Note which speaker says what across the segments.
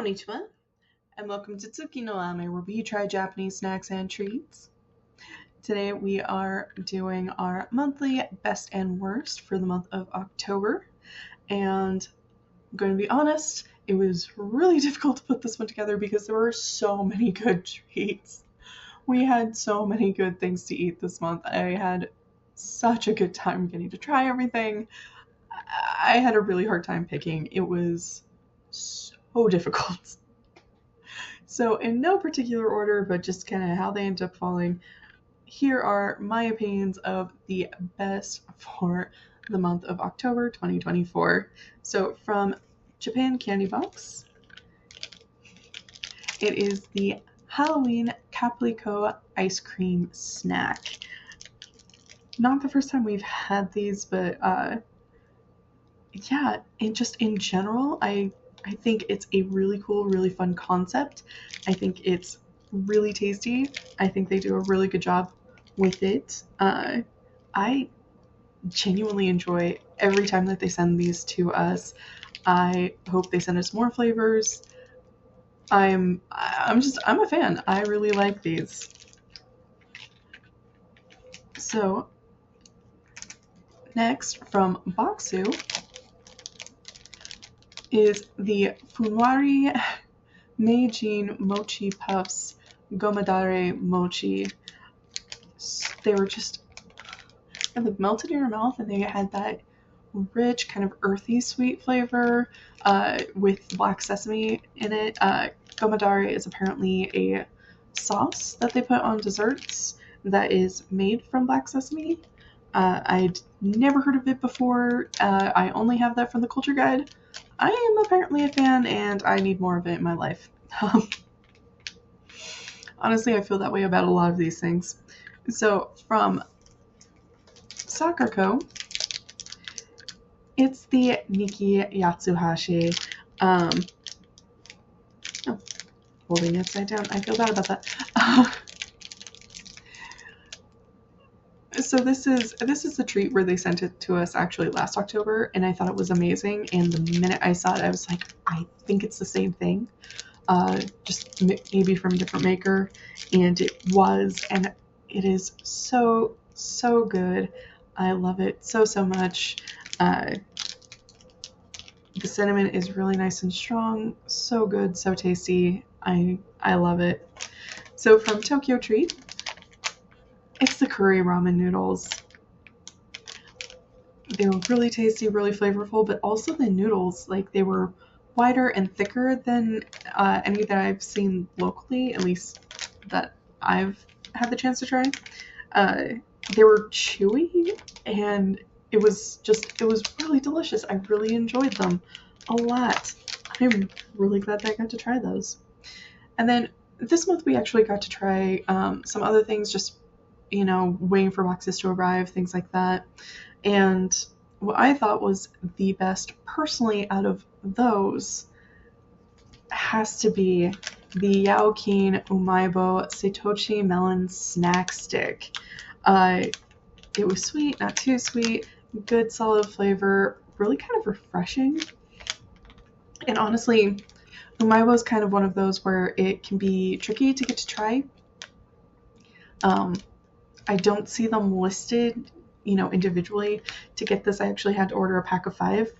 Speaker 1: Konnichiwa, and welcome to Tsuki no Ame, where we try Japanese snacks and treats. Today we are doing our monthly best and worst for the month of October, and I'm going to be honest, it was really difficult to put this one together because there were so many good treats. We had so many good things to eat this month. I had such a good time getting to try everything. I had a really hard time picking. It was so difficult. So, in no particular order, but just kind of how they end up falling, here are my opinions of the best for the month of October 2024. So, from Japan Candy Box, it is the Halloween Caplico ice cream snack. Not the first time we've had these, but yeah, and just in general, I think it's a really cool, really fun concept. I think it's really tasty. I think they do a really good job with it. I genuinely enjoy every time that they send these to us. I hope they send us more flavors. I'm a fan. I really like these. So next from Boxu is the Funwari Meijin Mochi Puffs Gomadare Mochi. They were just, they melted in your mouth, and they had that rich, kind of earthy, sweet flavor with black sesame in it. Gomadare is apparently a sauce that they put on desserts that is made from black sesame. I'd never heard of it before. I only have that from the culture guide. I am apparently a fan, and I need more of it in my life. Honestly, I feel that way about a lot of these things. So, from Soccer Co., it's the Nikki Yatsuhashi. Holding it upside down. I feel bad about that. So this is the treat where they sent it to us actually last October, and I thought it was amazing. And the minute I saw it, I was like, I think it's the same thing, just maybe from a different maker. And it was, and it is so good. I love it so much. The cinnamon is really nice and strong, so good, so tasty. I love it. So from Tokyo Treat, it's the curry ramen noodles. They were really tasty, really flavorful, but also the noodles, like, they were wider and thicker than any that I've seen locally, at least that I've had the chance to try. They were chewy, and it was really delicious. I really enjoyed them a lot. I'm really glad that I got to try those. And then this month we actually got to try some other things, just, waiting for boxes to arrive, things like that. And what I thought was the best personally out of those has to be the Yaokin Umaibo Seitochi Melon Snack Stick. It was sweet, not too sweet, good solid flavor, really kind of refreshing. And honestly, Umaibo is kind of one of those where it can be tricky to get to try. I don't see them listed, individually. To get this, I actually had to order a pack of 5,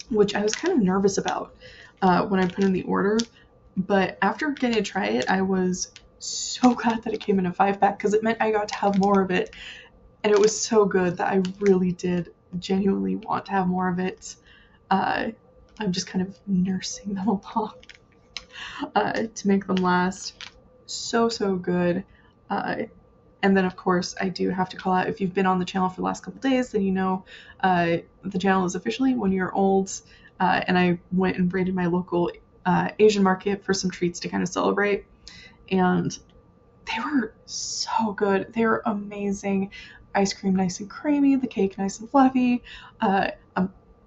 Speaker 1: which I was kind of nervous about when I put in the order. But after getting to try it, I was so glad that it came in a 5-pack, because it meant I got to have more of it. And it was so good that I really did genuinely want to have more of it. I'm just kind of nursing them along to make them last. So good. And then, of course, I do have to call out, if you've been on the channel for the last couple days, then the channel is officially 1 year old, and I went and raided my local Asian market for some treats to kind of celebrate, and they were so good. They were amazing. Ice cream nice and creamy, the cake nice and fluffy, a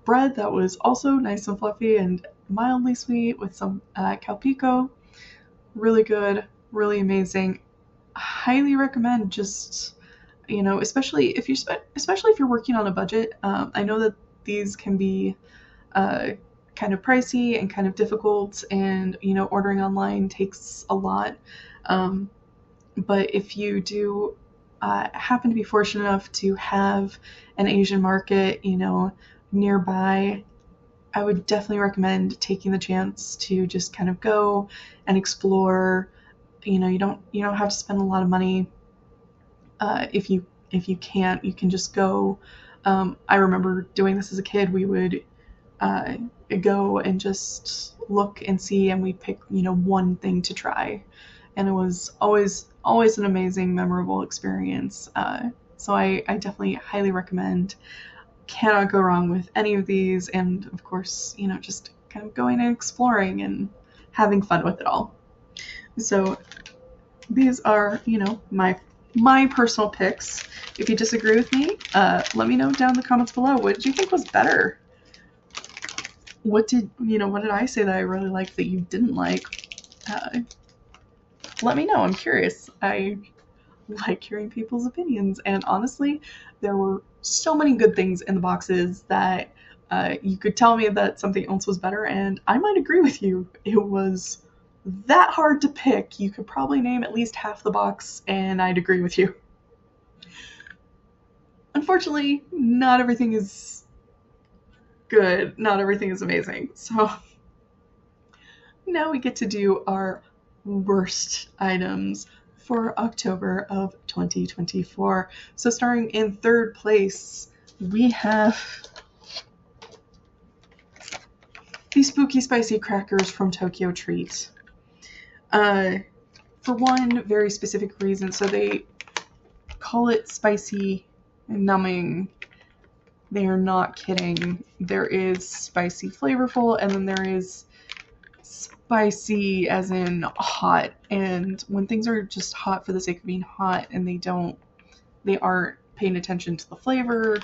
Speaker 1: bread that was also nice and fluffy and mildly sweet with some calpico. Really good, really amazing. Highly recommend. Just, especially if you're working on a budget. I know that these can be kind of pricey and kind of difficult, and ordering online takes a lot. But if you do happen to be fortunate enough to have an Asian market, nearby, I would definitely recommend taking the chance to just kind of go and explore. You don't have to spend a lot of money. If you can't, you can just go. I remember doing this as a kid. We would go and just look and see, and we pick one thing to try, and it was always an amazing, memorable experience. So I definitely highly recommend. Cannot go wrong with any of these, and of course, just kind of going and exploring and having fun with it all. So these are, my personal picks. If you disagree with me, let me know down in the comments below. What did you think was better? What did I say that I really liked that you didn't like? Let me know. I'm curious. I like hearing people's opinions, and honestly, there were so many good things in the boxes that you could tell me that something else was better, and I might agree with you. It was that hard to pick. You could probably name at least half the box, and I'd agree with you. Unfortunately, not everything is good. Not everything is amazing. So now we get to do our worst items for October of 2024. So starting in third place, we have the Spooky Spicy Crackers from Tokyo Treat. For one very specific reason. So they call it spicy and numbing. They are not kidding. There is spicy flavorful, and then there is spicy as in hot. And when things are just hot for the sake of being hot and they aren't paying attention to the flavor,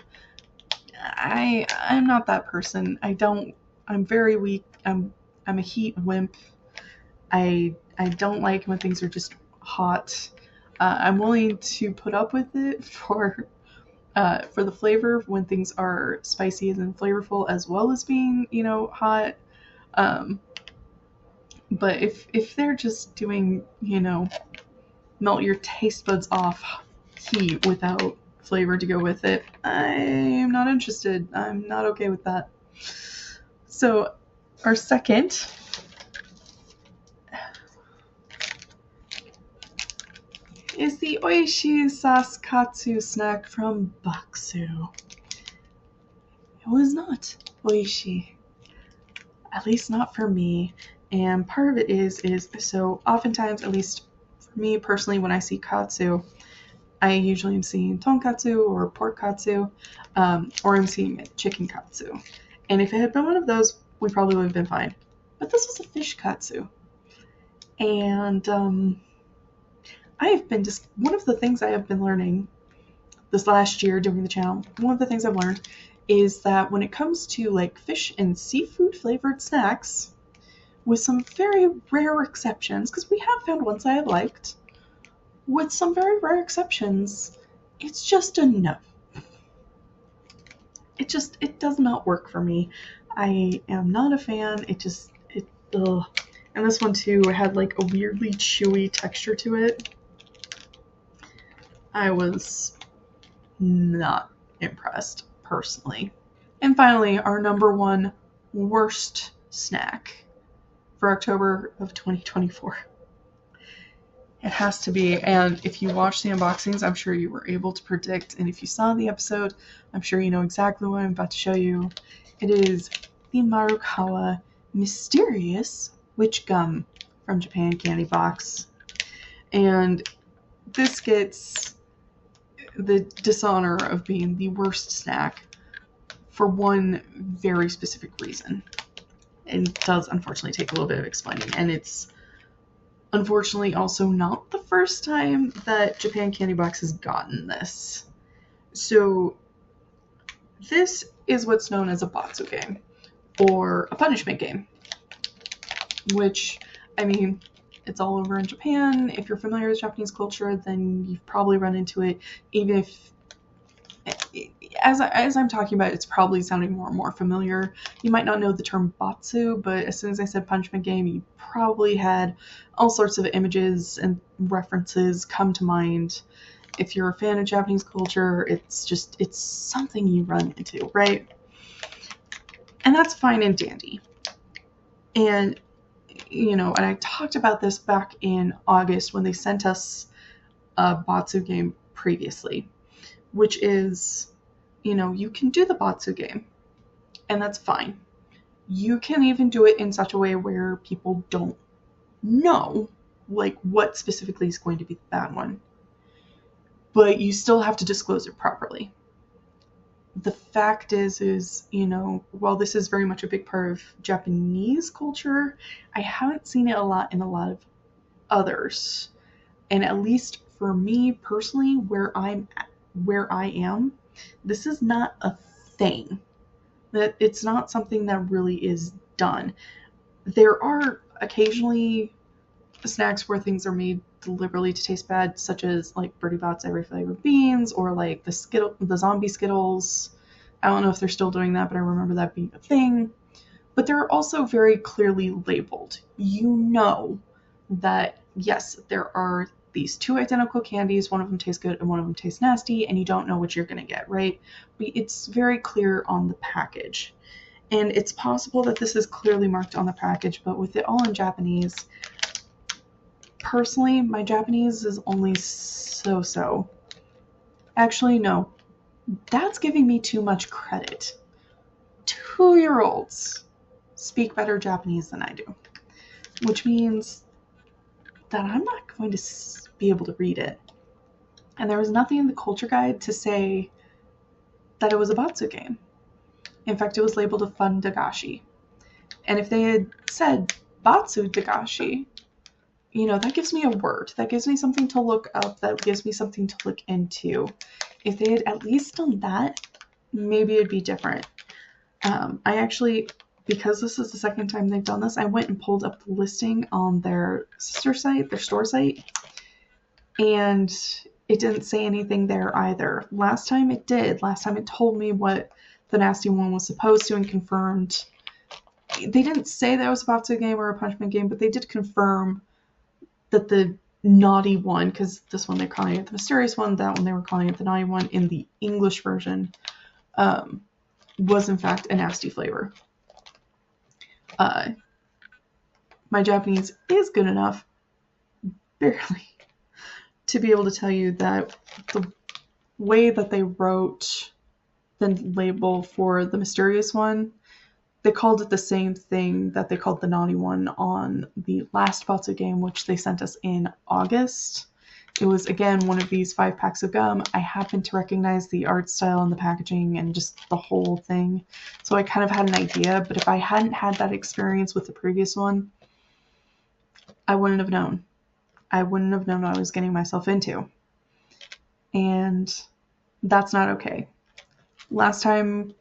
Speaker 1: I'm not that person. I'm very weak. I'm a heat wimp. I don't like when things are just hot. I'm willing to put up with it for the flavor when things are spicy and flavorful, as well as being hot. But if they're just doing melt your taste buds off heat without flavor to go with it, I'm not interested. I'm not okay with that. So our second is the Oishi Saskatsu snack from Baksu. It was not Oishi. At least not for me. And part of it is so oftentimes, at least for me personally, when I see katsu, I usually am seeing tonkatsu or pork katsu, or I'm seeing chicken katsu. And if it had been one of those, we probably would have been fine. But this was a fish katsu. And one of the things I have been learning this last year doing the channel, one of the things I've learned is that when it comes to like fish and seafood flavored snacks, with some very rare exceptions, because we have found ones I have liked, with some very rare exceptions, it's just a no. It does not work for me. I am not a fan. Ugh. And this one too had like a weirdly chewy texture to it. I was not impressed, personally. And finally, our number one worst snack for October of 2024. It has to be, and if you watch the unboxings, I'm sure you were able to predict, and if you saw the episode, I'm sure you know exactly what I'm about to show you. It is the Marukawa Mysterious Witch Gum from Japan Candy Box. And this gets the dishonor of being the worst snack for one very specific reason. It does unfortunately take a little bit of explaining, and it's unfortunately also not the first time that Japan Candy Box has gotten this. So this is what's known as a Batsu game, or a punishment game, which, I mean, it's all over in Japan. If you're familiar with Japanese culture, then you've probably run into it, even if as I'm talking about, it's probably sounding more and more familiar. You might not know the term Batsu, but as soon as I said punishment game, you probably had all sorts of images and references come to mind. If you're a fan of Japanese culture, it's something you run into, right? And that's fine and dandy. And, and I talked about this back in August when they sent us a Batsu game previously, which is, you can do the Batsu game, and that's fine. You can even do it in such a way where people don't know, like, what specifically is going to be the bad one. But you still have to disclose it properly. The fact is, while this is very much a big part of Japanese culture, I haven't seen it a lot in a lot of others. And at least for me personally, where I am, this is not a thing. That it's not something that really is done. There are occasionally snacks where things are made deliberately to taste bad, such as like Birdie Bot's every flavor beans, or like the zombie Skittles. I don't know if they're still doing that, but I remember that being a thing. But they're also very clearly labeled. You know that yes, there are these two identical candies, one of them tastes good and one of them tastes nasty, and you don't know what you're going to get, right? But it's very clear on the package. And it's possible that this is clearly marked on the package, but with it all in Japanese, personally, my Japanese is only so. Actually, no. That's giving me too much credit. 2-year-olds speak better Japanese than I do, which means that I'm not going to be able to read it. And there was nothing in the culture guide to say that it was a Batsu game. In fact, it was labeled a fun dagashi. And if they had said Batsu dagashi, that gives me a word. That gives me something to look up. That gives me something to look into. If they had at least done that, maybe it'd be different. I actually, because this is the second time they've done this, I went and pulled up the listing on their sister site, their store site, and it didn't say anything there either. Last time it did. Last time it told me what the nasty one was supposed to and confirmed. They didn't say that it was a Batsu game or a punishment game, but they did confirm that the naughty one, because this one they're calling it the mysterious one, that one they were calling it the naughty one in the English version, was in fact a nasty flavor. My Japanese is good enough, barely, to be able to tell you that the way that they wrote the label for the mysterious one, they called it the same thing that they called the naughty one on the last Batsu game, which they sent us in August. It was, again, one of these 5 packs of gum. I happened to recognize the art style and the packaging and just the whole thing. So I kind of had an idea, but if I hadn't had that experience with the previous one, I wouldn't have known. I wouldn't have known what I was getting myself into. And that's not okay. Last time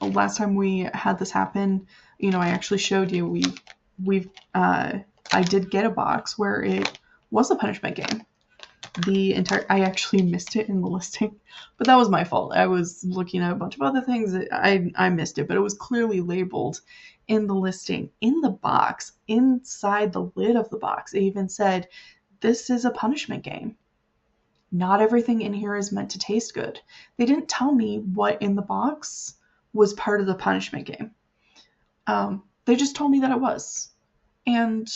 Speaker 1: we had this happen, I actually showed you I did get a box where it was a punishment game. I actually missed it in the listing, but that was my fault. I was looking at a bunch of other things. I missed it, but it was clearly labeled in the listing, in the box, inside the lid of the box. It even said, this is a punishment game. Not everything in here is meant to taste good. They didn't tell me what in the box was part of the punishment game. They just told me that it was. And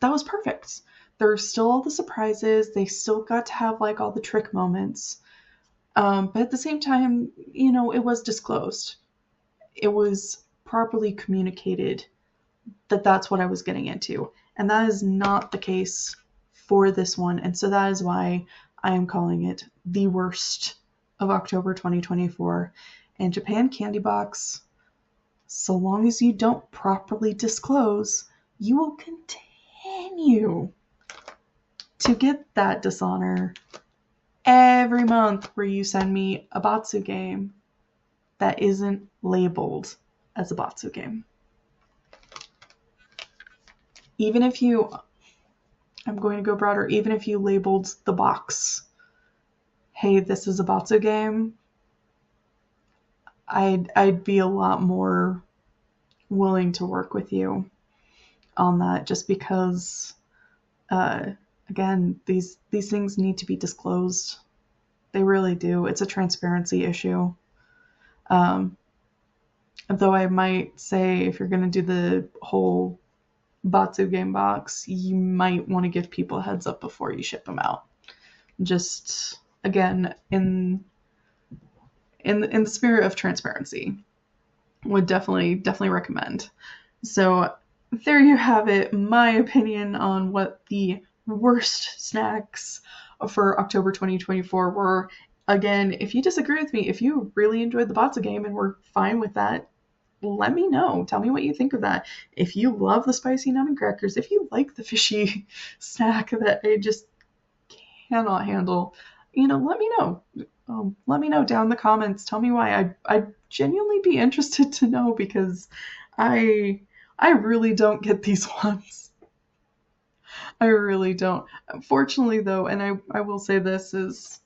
Speaker 1: that was perfect. There were still all the surprises. They still got to have like all the trick moments. But at the same time, it was disclosed. It was properly communicated that that's what I was getting into. And that is not the case for this one. And so that is why I am calling it the worst of October 2024. And Japan Candy Box, so long as you don't properly disclose, you will continue to get that dishonor every month where you send me a Batsu game that isn't labeled as a Batsu game. Even if I'm going to go broader, even if you labeled the box, hey, this is a Batsu game, I'd be a lot more willing to work with you on that, just because again, these things need to be disclosed. They really do. It's a transparency issue. Um, though I might say, if you're going to do the whole Batsu game box, you might want to give people a heads up before you ship them out. Just again, in the spirit of transparency, would definitely recommend. So there you have it, my opinion on what the worst snacks for October 2024 were. Again, if you disagree with me, if you really enjoyed the Batsu game and were fine with that, let me know. Tell me what you think of that. If you love the spicy numbing crackers, if you like the fishy snack that I just cannot handle, let me know. Let me know down in the comments. Tell me why. I'd genuinely be interested to know, because I really don't get these ones. I really don't. Fortunately, though, and I will say this is,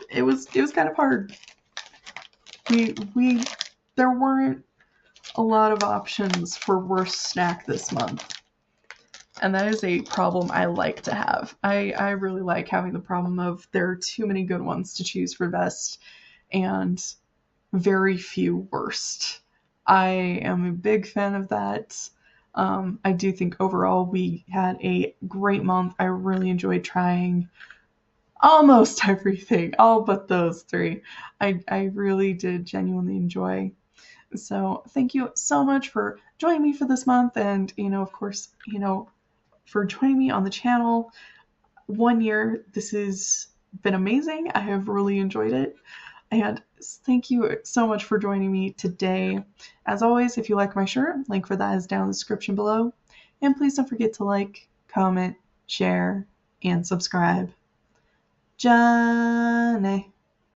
Speaker 1: it was kind of hard. We there weren't a lot of options for worst snack this month. And that is a problem I like to have. I really like having the problem of there are too many good ones to choose for best and very few worst. I am a big fan of that. I do think overall we had a great month. I really enjoyed trying almost everything, all but those three. I really did genuinely enjoy. So thank you so much for joining me for this month, and of course, for joining me on the channel. 1 year. This has been amazing. I have really enjoyed it. And thank you so much for joining me today. As always, if you like my shirt, link for that is down in the description below. And please don't forget to like, comment, share, and subscribe. Johnny.